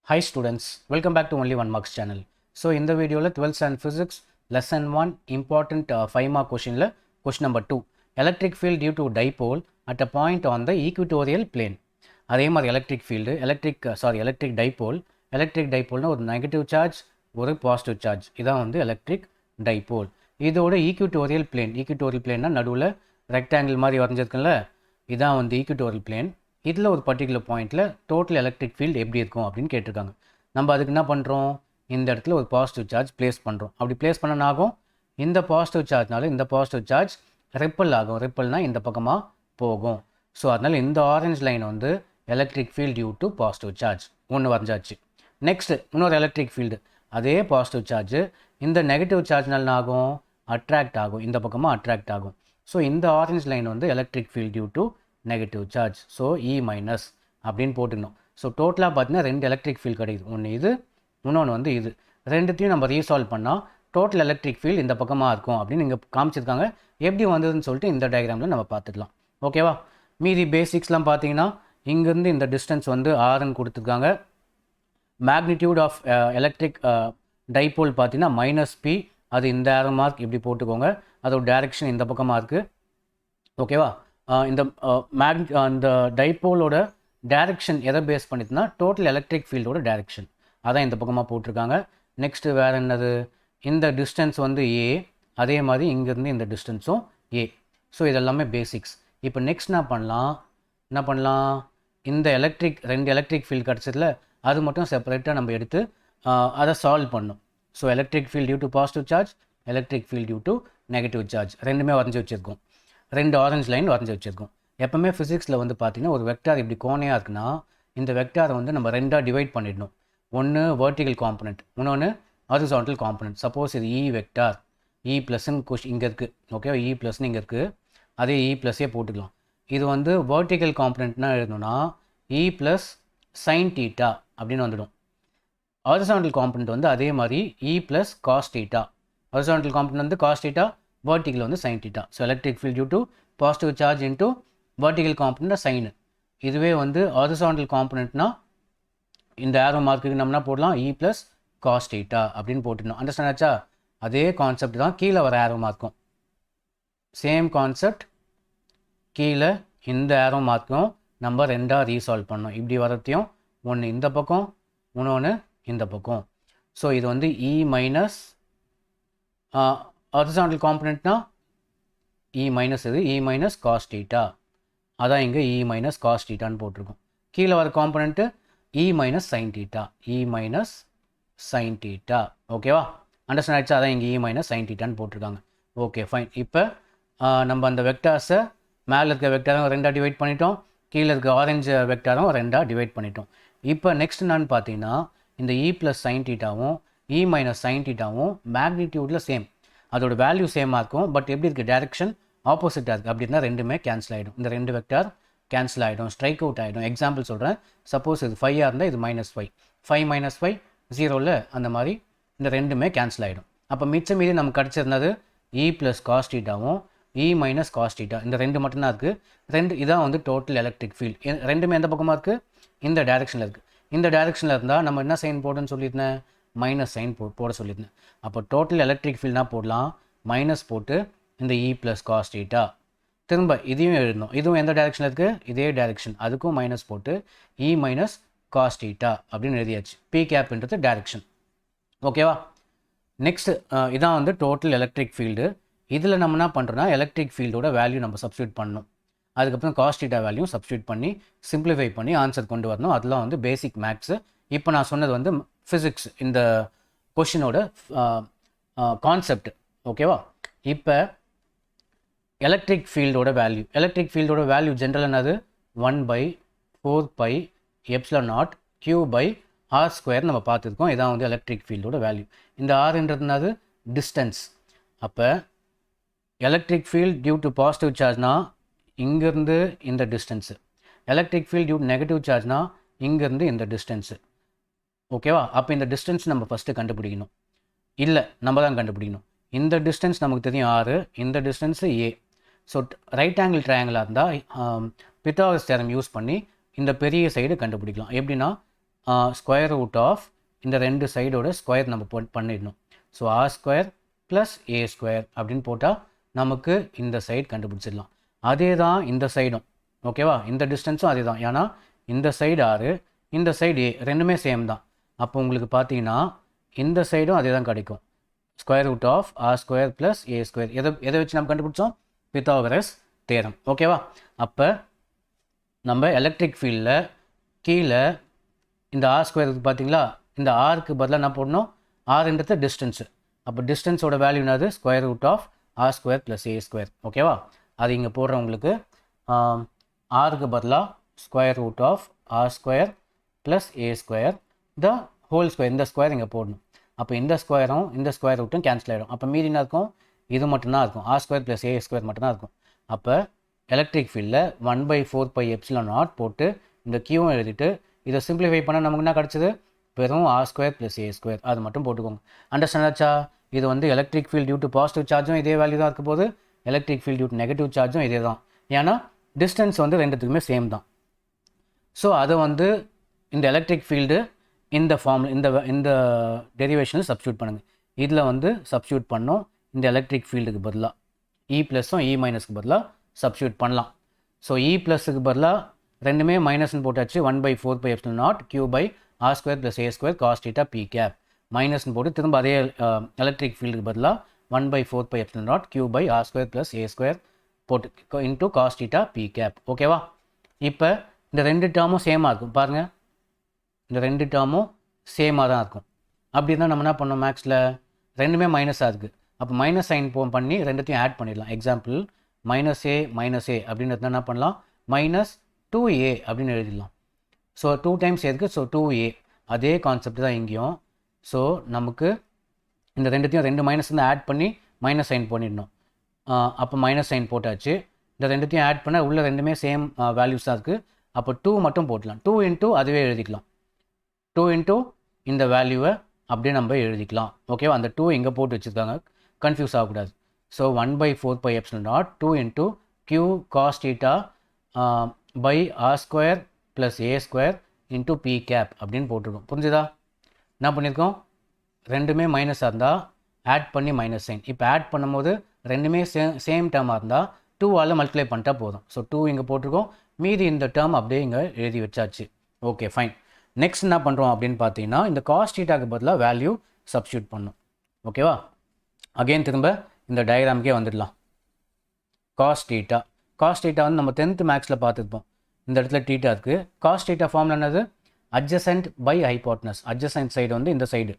Hi students, welcome back to Only One Marks channel. So in the video 12th and physics lesson 1 important 5 mark question question number 2 electric field due to dipole at a point on the equatorial plane. அதே மாதிரி electric field electric டைப்போல்னா ஒரு negative charge ஒரு positive charge இதான் வந்து electric dipole. இதோட equatorial பிளேன்னா நடுவில் rectangle மாதிரி வரைஞ்சிருக்குல்ல, இதான் வந்து ஈக்விட்டோரியல் பிளேன். இதில் ஒரு பர்டிகுலர் பாயிண்டில் டோட்டல் எலக்ட்ரிக் ஃபீல்டு எப்படி இருக்கும் அப்படின்னு கேட்டிருக்காங்க. நம்ம அதுக்கு என்ன பண்ணுறோம், இந்த இடத்துல ஒரு பாசிட்டிவ் சார்ஜ் ப்ளேஸ் பண்ணுறோம். அப்படி ப்ளேஸ் பண்ணனாகும் இந்த பாசிட்டிவ் சார்ஜ்னால இந்த பாசிட்டிவ் சார்ஜ் ரிப்பல் ஆகும். ரிப்பல்னால் இந்த பக்கமாக போகும். ஸோ அதனால் இந்த ஆரஞ்ச் லைன் வந்து electric field due to positive charge ஒன்று வரைஞ்சாச்சு. நெக்ஸ்ட்டு இன்னொரு எலக்ட்ரிக் ஃபீல்டு, அதே பாசிட்டிவ் சார்ஜ் இந்த நெகட்டிவ் சார்ஜ்னால ஆகும் அட்ராக்ட் ஆகும், இந்த பக்கமாக அட்ராக்ட் ஆகும். ஸோ இந்த ஆரஞ்ச் லைன் வந்து electric field due to negative charge. So E minus அப்படின்னு போட்டுக்கணும். ஸோ டோட்டலாக பார்த்தீங்கன்னா 2 எலக்ட்ரிக் ஃபீல்டு கிடைக்குது. ஒன்று இது, இன்னொன்று வந்து இது. ரெண்டுத்தையும் நம்ம ரீசால்வ் பண்ணால் டோட்டல் எலக்ட்ரிக் ஃபீல்டு இந்த பக்கமாக இருக்கும் அப்படின்னு இங்கே காமிச்சிருக்காங்க. எப்படி வந்ததுன்னு சொல்லிட்டு இந்த டயக்ராமில் நம்ம பார்த்துக்கலாம். ஓகேவா? மீதி பேசிக்ஸ்லாம் பார்த்தீங்கன்னா இங்கேருந்து இந்த டிஸ்டன்ஸ் வந்து ஆர்ன்னு கொடுத்துருக்காங்க. மேக்னிடியூட் ஆஃப் எலக்ட்ரிக் டைப்போல் பார்த்தீங்கன்னா -p, அது இந்த ஏரோ மார்க் இப்படி போட்டுக்கோங்க. அதோட டைரெக்ஷன் இந்த பக்கமாக இருக்குது. ஓகேவா? இந்த டைப்போலோட டைரெக்ஷன் எதை பேஸ் பண்ணிட்டுனா டோட்டல் எலக்ட்ரிக் ஃபீல்டோட டைரெக்ஷன், அதான் இந்த பக்கமாக போட்டிருக்காங்க. நெக்ஸ்ட்டு வேறு என்னது, இந்த டிஸ்டன்ஸ் வந்து ஏ, அதே மாதிரி இங்கேருந்து இந்த டிஸ்டன்ஸும் ஏ. ஸோ இதெல்லாமே பேசிக்ஸ். இப்போ நெக்ஸ்ட் என்ன பண்ணலாம், இந்த 2 எலக்ட்ரிக் ஃபீல்டு கிடச்சதில் அது மட்டும் செப்பரேட்டாக நம்ம எடுத்து அதை சால்வ் பண்ணணும். So electric field due to positive charge, electric field due to negative charge ரெண்டுமே வரைஞ்சி வச்சுருக்கோம். 2 ஆரஞ்ச் லைன் வரைஞ்சி வச்சுருக்கோம். எப்போவுமே ஃபிசிக்ஸில் வந்து பார்த்திங்கன்னா ஒரு வெக்டார் இப்படி கோணையாக இருக்குன்னா இந்த வெக்டாரை வந்து நம்ம 2ஆக டிவைட் பண்ணிடணும். ஒன்று வெர்டிகல் காம்பனண்ட், இன்னொன்று ஹாரிசான்டல் காம்பனண்ட். சப்போஸ் இது இ வெக்டார், இ ப்ளஸ்ன்னு இங்கே இருக்குது. ஓகேவா? இ ப்ளஸ்ன்னு இங்கே இருக்குது, அதே இ ப்ளஸ்ஸே போட்டுக்கலாம். இது வந்து வெர்டிகல் காம்பனண்ட்னா எழுதணும்னா இ ப்ளஸ் சைன் தீட்டா அப்படின்னு வந்துடும். ஹாரிசான்டல் காம்பனண்ட் வந்து அதே மாதிரி E plus cos theta. Horizontal component வந்து காஸ் தீட்டா, வெர்டிகல் வந்து sine theta. So electric field due to positive charge into vertical காம்பனண்ட்னா சைனு. இதுவே வந்து ஹாரிசான்டல் காம்பனண்ட்னா இந்த ஏரோ மார்க்குக்கு நம்ம என்ன போடலாம், இ ப்ளஸ் காஸ் தீட்டா அப்படின்னு போட்டுடணும். அண்டர்ஸ்டாண்ட் ஆச்சா? அதே கான்செப்ட் தான் கீழே வர ஏரோ மார்க்கும், சேம் கான்செப்ட். கீழே இந்த ஏரோ மார்க்கும் நம்ம 2ஆக ரீசால்வ் பண்ணோம். இப்படி வரத்தையும் ஒன்று இந்த பக்கம், இன்னொன்று இந்த பக்கம். ஸோ இது வந்து E minus horizontal காம்பனண்ட்னா E minus, இது இ மைனஸ் காஸ் தீட்டா, அதான் இங்கே இ மைனஸ் காஸ் தீட்டான்னு போட்டிருக்கோம். கீழே வர component E minus sine theta, E minus sine theta. ஓகேவா? அண்டர்ஸ்டாண்ட் ஆகிடுச்சா? அதான் இங்கே இ மைனஸ் சைன் தீட்டான்னு போட்டிருக்காங்க. Okay fine. இப்போ நம்ம அந்த வெக்டார்ஸை மேலே இருக்க வெக்டாரும் 2ஆக டிவைட் பண்ணிட்டோம், கீழே இருக்க ஆரஞ்சு வெக்டாரும் 2ஆக டிவைட் பண்ணிட்டோம். இப்போ நெக்ஸ்ட் என்னன்னு பார்த்தீங்கன்னா இந்த இ plus sine தீட்டாவும் E minus sign தீட்டாவும் மேக்னிடியூடில் same, அதோட வேல்யூ சேமாக இருக்கும். பட் எப்படி இருக்குது, டைரெக்ஷன் ஆப்போசிட்டாக இருக்குது. அப்படி இருந்தால் ரெண்டுமே கேன்சல் ஆகிடும். இந்த 2 வெக்டார் கேன்சல் ஆகிடும், ஸ்ட்ரைக் அவுட் ஆகிடும். எக்ஸாம்பிள் சொல்கிறேன். சப்போஸ் இது 5ஆக இருந்தால் இது -5, 5 - 5 0ல் அந்த மாதிரி இந்த ரெண்டுமே கேன்சல் ஆகிடும். அப்போ மிச்சம் மீது நமக்கு கிடச்சிருந்தது இ plus cos தீட்டாவும் E minus cos theta, இந்த 2 மட்டும்தான் இருக்குது. இதான் வந்து டோட்டல் எலக்ட்ரிக் ஃபீல்டு. ரெண்டுமே எந்த பக்கமாக இருக்குது, இந்த டைரெக்ஷனில் இருக்குது. இந்த டைரெக்ஷனில் இருந்தால் நம்ம என்ன சைன் போடுன்னு சொல்லியிருந்தேன், மைனஸ் சைன் போட சொல்லியிருந்தேன். அப்போ டோட்டல் எலக்ட்ரிக் ஃபீல்ட்னா போடலாம், மைனஸ் போட்டு இந்த இ ப்ளஸ் காஸ் தீட்டா. திரும்ப இதையும் எழுதணும், இதுவும் எந்த டைரெக்ஷனில் இருக்குது, இதே டைரெக்ஷன், அதுக்கும் மைனஸ் போட்டு இ மைனஸ் காஸ் தீட்டா அப்படின்னு எழுதியாச்சு. பி கேப்ன்றது டைரெக்ஷன். ஓகேவா? நெக்ஸ்ட்டு இதான் வந்து டோட்டல் எலக்ட்ரிக் ஃபீல்டு. இதில் நம்ம என்ன பண்ணுறோன்னா எலக்ட்ரிக் ஃபீல்டோட வேல்யூ நம்ம சப்ஸ்டியூட் பண்ணணும். அதுக்கப்புறம் காஸ் தீட்டா வேல்யூ சப்ஸ்டியூட் பண்ணி சிம்பிளிஃபை பண்ணி ஆன்சர் கொண்டு வரணும். அதெல்லாம் வந்து பேசிக் மேக்ஸு. இப்போ நான் சொன்னது வந்து ஃபிசிக்ஸ், இந்த கொஷினோட கான்செப்ட். ஓகேவா? இப்போ எலக்ட்ரிக் ஃபீல்டோட வேல்யூ ஜென்ரல் என்னது, 1/4πε0 Q/r² நம்ம பார்த்துருக்கோம். இதான் வந்து எலக்ட்ரிக் ஃபீல்டோட வேல்யூ. இந்த ஆர்ன்றதுனாது டிஸ்டன்ஸ். அப்போ electric field due to positive சார்ஜ்னா இங்கேருந்து இந்த distance, electric field due to negative சார்ஜ்னா இங்கேருந்து இந்த டிஸ்டன்ஸு. ஓகேவா? அப்போ இந்த டிஸ்டன்ஸ் நம்ம ஃபஸ்ட்டு கண்டுபிடிக்கணும். இல்லை, நம்ம தான் கண்டுபிடிக்கணும். இந்த டிஸ்டன்ஸ் நமக்கு தெரியும் 6, இந்த டிஸ்டன்ஸு ஏ. ஸோ ரைட் ஆங்கிள் ட்ரையாங்கிளாக இருந்தால் பித்தாகரஸ் தியரம் யூஸ் பண்ணி இந்த பெரிய சைடு கண்டுபிடிக்கலாம். எப்படின்னா ஸ்கொயர் ரூட் ஆஃப் இந்த ரெண்டு சைடோட ஸ்கொயர் நம்ம பண்ணிடணும். So R square plus a square அப்படின்னு போட்டால் நமக்கு இந்த சைடு கண்டுபிடிச்சிடலாம். அதே தான் இந்த சைடும், ஓகேவா? இந்த டிஸ்டன்ஸும் அதே தான். ஏன்னா இந்த சைடு ஆறு, இந்த சைடு ஏ, ரெண்டுமே சேம் தான். அப்போ உங்களுக்கு பார்த்தீங்கன்னா இந்த சைடும் அதே தான் கிடைக்கும். Square root of r square plus a square. எதை வச்சு நம்ம கண்டுபிடிச்சோம்? பித்தாகரஸ் தேரம், ஓகேவா? அப்போ நம்ம எலக்ட்ரிக் ஃபீல்டில் கீழே இந்த ஆர் ஸ்கொயர் இருக்குது பார்த்தீங்களா? இந்த ஆருக்கு பதிலாக என்ன போடணும்? ஆறுன்றது டிஸ்டன்ஸு. அப்போ டிஸ்டன்ஸோட வேல்யூ என்னது? Square root of r square plus a square, ஓகேவா? அது இங்கே போடுறவங்களுக்கு ஆருக்கு பதிலாக square root of r square plus a square the whole square. இந்த ஸ்கொயர் இங்கே போடணும். அப்போ இந்த ஸ்கொயரும் இந்த ஸ்கொயர் ரூட்டும் கேன்சல் ஆகிடும். அப்போ மீதி என்ன இருக்கும்? இது மட்டும்தான் இருக்கும். R square plus a square மட்டும்தான் இருக்கும். அப்போ எலக்ட்ரிக் ஃபீல்டில் 1/4πε0 போட்டு இந்த கியூவும் எழுதிட்டு இதை சிம்பிளிஃபை பண்ணால் நமக்கு என்ன கிடச்சிது? வெறும் r square plus a square. அது மட்டும் போட்டுக்கோங்க. அண்டர்ஸ்டாண்ட் ஆச்சா? இது வந்து electric field due to positive சார்ஜும் இதே வேல்யூ தான் இருக்க போது, electric field due to negative சார்ஜும் இதே தான். ஏன்னா டிஸ்டன்ஸ் வந்து ரெண்டுத்துக்குமே சேம் தான். ஸோ அதை வந்து இந்த எலக்ட்ரிக் ஃபீல்டு இந்த ஃபார்ம் இந்த டெரிவேஷனில் சப்ஸ்டியூட் பண்ணுங்கள். இதில் வந்து சப்ஸ்டியூட் பண்ணோம். இந்த எலக்ட்ரிக் ஃபீல்டுக்கு பதிலாக இ ப்ளஸும் இ மைனஸ்க்கு பதிலாக சப்ஸ்டியூட் பண்ணலாம். ஸோ இ ப்ளஸுக்கு பதிலாக ரெண்டுமே மைனஸ்ன்னு போட்டாச்சு. 1/4πε0 q by r square plus a square cos theta p cap மைனஸ்ன்னு போட்டு திரும்ப அதே எலக்ட்ரிக் ஃபீல்டுக்கு பதிலாக 1/4πε0 q by r square plus a square போட்டு into cos theta p cap, ஓகேவா? இப்போ இந்த ரெண்டு டேர்மும் சேமாக இருக்கும் பாருங்கள். இந்த ரெண்டு டேர்மும் சேமாக தான் இருக்கும். அப்படி தான் நம்ம என்ன பண்ணோம்? மேக்ஸில் ரெண்டுமே மைனஸாக இருக்குது. அப்போ மைனஸ் சைன் பண்ணி ரெண்டுத்தையும் ஆட் பண்ணிடலாம். எக்ஸாம்பிள் -a அப்படின்றது என்ன பண்ணலாம்? -2a அப்படின்னு எழுதிடலாம். ஸோ 2 டைம்ஸ் எதுக்கு? So 2a. அதே கான்செப்ட் தான் இங்கேயும். ஸோ நமக்கு இந்த ரெண்டுத்தையும் ரெண்டு மைனஸ் வந்து ஆட் பண்ணி மைனஸ் சைன் பண்ணிடணும். அப்போ மைனஸ் சைன் போட்டாச்சு. இந்த ரெண்டுத்தையும் ஆட் பண்ண உள்ள ரெண்டுமே சேம் வேல்யூஸ் தான் இருக்குது. அப்போ 2 மட்டும் போட்டலாம். 2 இன்ட்டு அதுவே எழுதிக்கலாம். 2 இன்ட்டு இந்த வேல்யூவை அப்படியே நம்ம எழுதிக்கலாம், ஓகேவா? அந்த 2 இங்கே போட்டு வச்சுருக்காங்க, கன்ஃபியூஸ் ஆகக்கூடாது. So 1/4πε0 2 into q cos theta by r square plus a square into p cap அப்படின்னு போட்டிருக்கோம். புரிஞ்சுதா? என்ன பண்ணியிருக்கோம்? ரெண்டுமே மைனஸாக இருந்தால் ஆட் பண்ணி மைனஸ் சைன். இப்போ ஆட் பண்ணும்போது ரெண்டுமே சேம் டேர்மாக இருந்தால் 2ஆல் மல்டிப்ளை பண்ணிட்டா போதும். ஸோ 2 இங்கே போட்டிருக்கோம். மீதி இந்த டேர்ம் அப்படியே இங்கே எழுதி வச்சாச்சு. Okay, fine. நெக்ஸ்ட் என்ன பண்ணுறோம் அப்படின்னு பார்த்தீங்கன்னா இந்த காஸ் தீட்டாக்கு பதிலாக வேல்யூ சப்ஸ்டியூட் பண்ணணும், ஓகேவா? அகெயின் திரும்ப இந்த டயக்ராமுக்கே வந்துடலாம். காஸ் தீட்டா வந்து நம்ம 10th மேக்ஸில் பார்த்துருப்போம். இந்த இடத்துல தீட்டா இருக்குது. காஸ் தீட்டா ஃபார்ம்ல என்னது? Adjacent by hypotenuse. Adjacent side வந்து இந்த சைடு,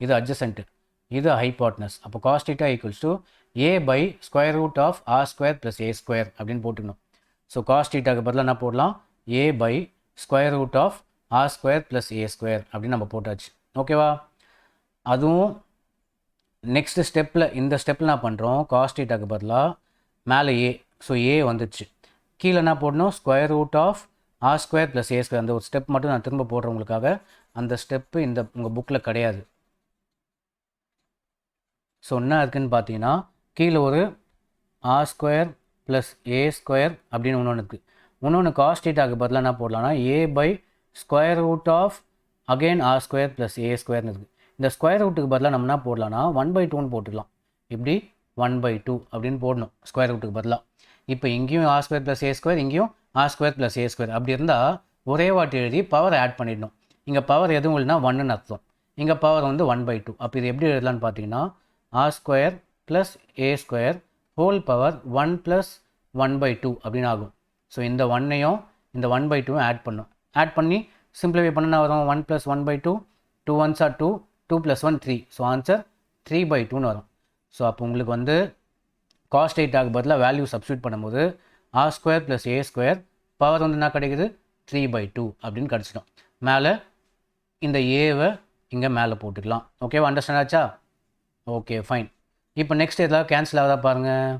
இது அட்ஜசன்ட், இது ஹைபாட்னஸ். அப்போ cos theta equals to a by square root of r square plus a square அப்படின்னு போட்டுக்கணும். ஸோ காஸ் தீட்டாக்கு பதிலாக என்ன போடலாம்? a by square root of r square plus a square அப்படின்னு நம்ம போட்டாச்சு, ஓகேவா? அதுவும் நெக்ஸ்ட் ஸ்டெப்பில் இந்த ஸ்டெப்பில் என்ன பண்ணுறோம்? காஸ் தீட்டாக்கு பதிலாக மேலே a, ஸோ a வந்துச்சு. கீழே என்ன போடணும்? Square root of r square plus a square. அந்த ஒரு ஸ்டெப் மட்டும் நான் திரும்ப போடுறவங்களுக்காக. அந்த ஸ்டெப்பு இந்த உங்கள் புக்கில் கிடையாது. ஸோ என்ன இருக்குதுன்னு பார்த்தீங்கன்னா கீழே ஒரு r square plus a square அப்படின்னு ஒன்று இருக்குது. இன்னொன்று காஸ் தீட்டாக்கு பதிலாக என்ன போடலாம்னா a by square root of again r square plus a ஸ்கொயர்னு இருக்குது. இந்த ஸ்கொயர் ரூட்டுக்கு பதிலாக நம்ம என்ன போடலாம்னா 1/2ன்னு போட்டுக்கலாம். இப்படி 1/2 அப்படின்னு போடணும் ஸ்கொயர் ரூட்டுக்கு பதிலாக. இப்போ இங்கேயும் R square plus a square, இங்கேயும் R square plus a square. அப்படி இருந்தால் ஒரே வாட்டி எழுதி பவர் ஆட் பண்ணிடணும். இங்கே பவர் எதுவும் இல்லைனா 1ன்னு அர்த்தம். இங்கே பவர் வந்து 1/2. அப்போ இது எப்படி எழுதலான்னு பார்த்தீங்கன்னா R square plus a square whole power 1 plus 1/2 அப்படின்னு ஆகும். ஸோ இந்த 1ஐயும் இந்த 1/2 ஆட் பண்ணும். ஆட் பண்ணி சிம்பிளிஃபை பண்ணா வரும் 1 plus 1/2, 2 1s are 2, 2 + 1 3. So answer 3/2ன்னு வரும். ஸோ அப்போ உங்களுக்கு வந்து காஸ் தீட்டாக்கு பதிலாக வேல்யூ சப்ஸ்டியூட் பண்ணும்போது r square plus a square power வந்து என்ன கிடைக்குது? 3/2 அப்படின்னு கிடச்சிடும். மேலே இந்த ஏவை இங்கே மேலே போட்டுக்கலாம், ஓகேவா? அண்டர்ஸ்டாண்ட் ஆச்சா? Okay, fine. இப்போ நெக்ஸ்ட் எதாவது கேன்சல் ஆகுதா பாருங்கள்.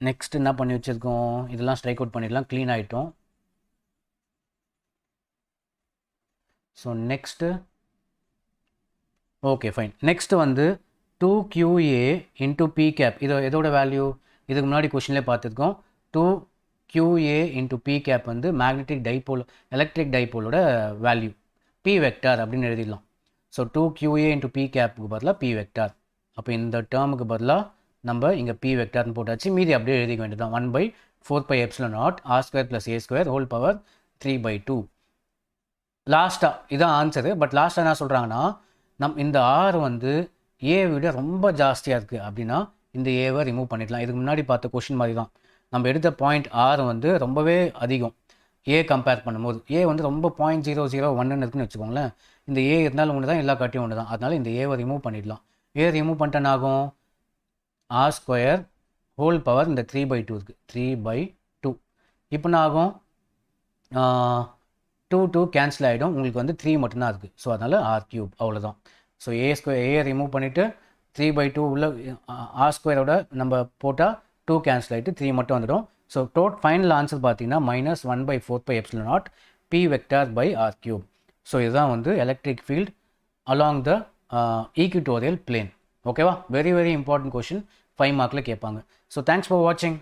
நெக்ஸ்ட் என்ன பண்ணி வச்சுருக்கோம்? இதெல்லாம் ஸ்ட்ரைக் அவுட் பண்ணிடலாம். க்ளீன் ஆகிட்டோம். So next okay, fine. Next வந்து 2QA இன்ட்டு பி கேப். இது எதோட வேல்யூ? இதுக்கு முன்னாடி கொஷின்லேயே பார்த்துருக்கோம். 2QA இன்ட்டு பி கேப் வந்து மேக்னெட்டிக் டைபோல், எலக்ட்ரிக் டைபோலோட வேல்யூ. பி வெக்டார் அப்படின்னு எழுதிடலாம். ஸோ 2QA இன்ட்டு பி கேப்புக்கு பதிலாக பி வெக்டார். அப்போ இந்த டேர்முக்கு பதிலாக நம்ம இங்கே பி வெக்டார்னு போட்டாச்சு. மீதி அப்படியே எழுதிக்க வேண்டியது தான். 1/4πε0 r² + a² ஹோல் பவர் 3/2. லாஸ்ட்டாக இதான் ஆன்சரு. பட் லாஸ்ட்டாக என்ன சொல்கிறாங்கன்னா, இந்த ஆர் வந்து ஏவை விட ரொம்ப ஜாஸ்தியாக இருக்குது அப்படின்னா இந்த ஏவை ரிமூவ் பண்ணிடலாம். இதுக்கு முன்னாடி பார்த்த கொஷின் மாதிரி தான். நம்ம எடுத்த பாயிண்ட் ஆர் வந்து ரொம்பவே அதிகம் ஏ கம்பேர் பண்ணும்போது. ஏ வந்து ரொம்ப 0.001 இருக்குன்னு வச்சுக்கோங்களேன். இந்த ஏ இருந்தாலும் ஒன்று தான், எல்லா காட்டியும் ஒன்று தான். அதனால் இந்த ஏவை ரிமூவ் பண்ணிடலாம். ஏ ரிமூவ் பண்ணிட்டேன் ஆகும் r² ஹோல் பவர் இந்த 3/2 இருக்குது, 3/2. இப்போ என்ன ஆகும், 2 கேன்சல் ஆகிடும். உங்களுக்கு வந்து 3 மட்டும்தான் இருக்குது. ஸோ அதனால் r³ அவ்வளோதான். ஸோ ஏ ரிமூவ் பண்ணிவிட்டு 3/2 உள்ள r² நம்ம போட்டால் 2 கேன்சல் ஆகிட்டு 3 மட்டும் வந்துடும். ஸோ ஃபைனல் ஆன்சர் பார்த்தீங்கன்னா -1/4πε0 p vector by r³. So இதுதான் வந்து electric field along the equatorial plane. ஓகேவா? வெரி வெரி இம்பார்ட்டன்ட் கொஷின், 5 மார்க்கில் கேட்பாங்க. ஸோ தேங்க்ஸ் ஃபார் வாட்சிங்.